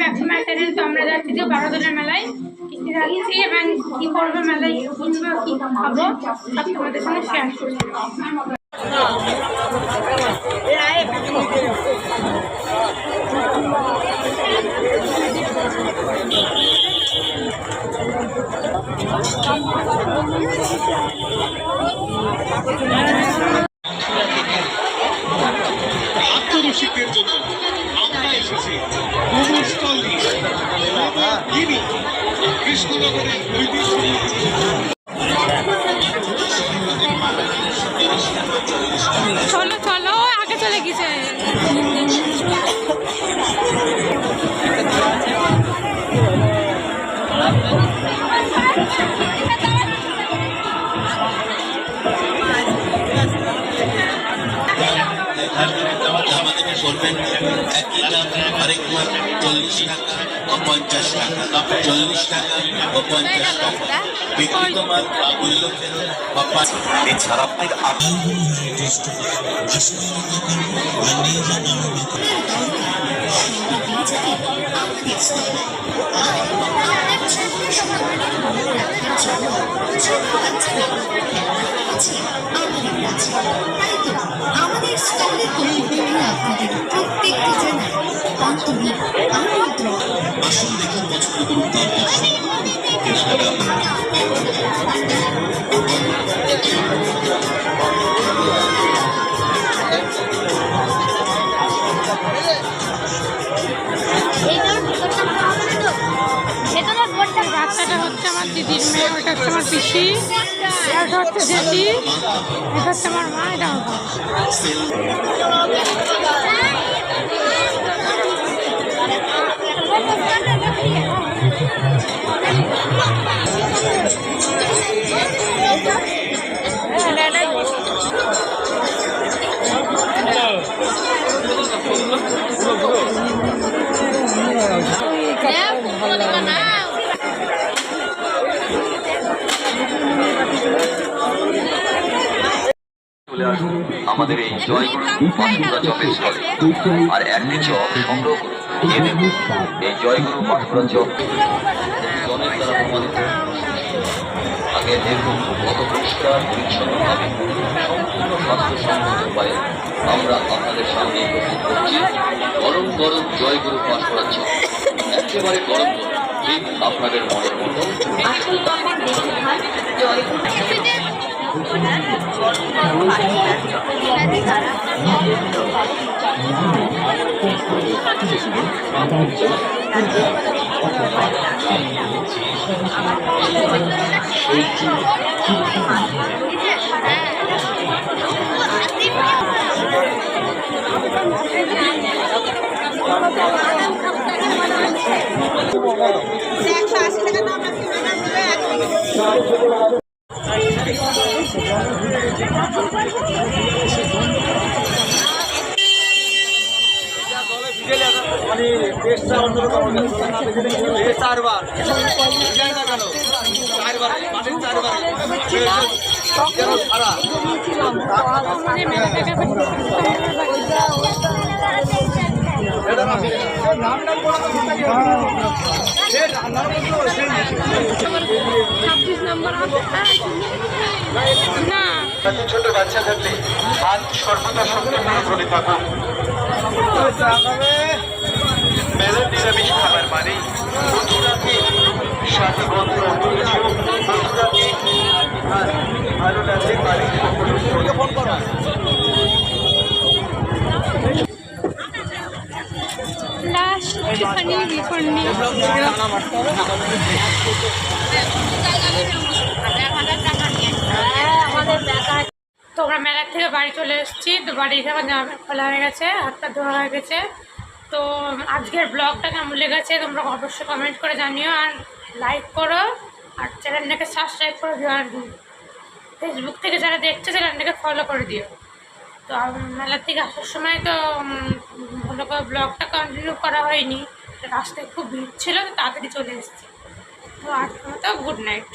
Back to my channel. তো আমরা যাচ্ছি যে বারোদলের মেলায়, কী যাচ্ছি এবং কী করবো মেলায়, বুঝবো কী খাবো সব তোমাদের সঙ্গে শেয়ার করবো। আত্মরসিকদের জন্য আমরা এসেছি কৃষ্ণনগরের চলো চলো আগে চলে গেছে। আমাদেরকে বলবেন 1 লিটার আরেক মাস 40 টাকা ও 50 টাকা, 40 টাকা ও 50 টাকা বিক্রিত মাল মূল্য এছাড়া আপনার আমাদের স্কুলের আপনাদের প্রত্যেককে জানাই আন্তরিক আমন্ত্রণ। আসুন দেখুন বছর গুরুত্ব বাচ্চাটা হচ্ছে আমার দিদির মেয়ে, ওটা হচ্ছে আমার পিসি, এটা হচ্ছে জেঠি, এটা হচ্ছে আমার মা, এটা আমাদের এই জয়গুরু পাঠপুরা চপের স্থলে আর একটি চপ সংগ্রহ করে খেয়ে দেখুন। এই জয়গুরু পাঠপুরা চপ জনের দ্বারা প্রমাণিত। আগে দেখুন কত পরিষ্কার পরিচ্ছন্নভাবে সম্পূর্ণ স্বাস্থ্যসম্মত উপায়ে আমরা আপনাদের সামনে প্রস্তুত করছি গরম গরম জয়গুরু পাঠপুরা চপ, একেবারে গরম গরম, ঠিক আপনাদের মনের মতো। ছোট বাচ্চা থাকলে হাত সর্বদা শক্ত করে ধরে থাকুন। মেলার নিরামিষ খাবার মানে বন্ধুরাকে সাথে বন্ধু বন্ধুরাকে ভালো লাগলে বাড়ির সকলকে ফোন করা। তো আমরা মেলার থেকে বাড়ি চলে এসেছি। তো বাড়ি থেকে জামা খোলা হয়ে গেছে, হাতটা ধোয়া হয়ে গেছে। তো আজকের ব্লগটা কেমন লেগেছে তোমরা অবশ্যই কমেন্ট করে জানিও, আর লাইক করো, আর চ্যানেলটাকে সাবস্ক্রাইব করে দিও, আর ফেসবুক থেকে যারা দেখছো চ্যানেলটাকে ফলো করে দিও। তো মেলার থেকে আসার সময় তো ভালো করে ব্লগটা কন্টিনিউ করা হয়নি, রাস্তায় খুব ভিড় ছিল, তো তাড়াতাড়ি চলে এসেছি। তো আজকের মতো গুড নাইট।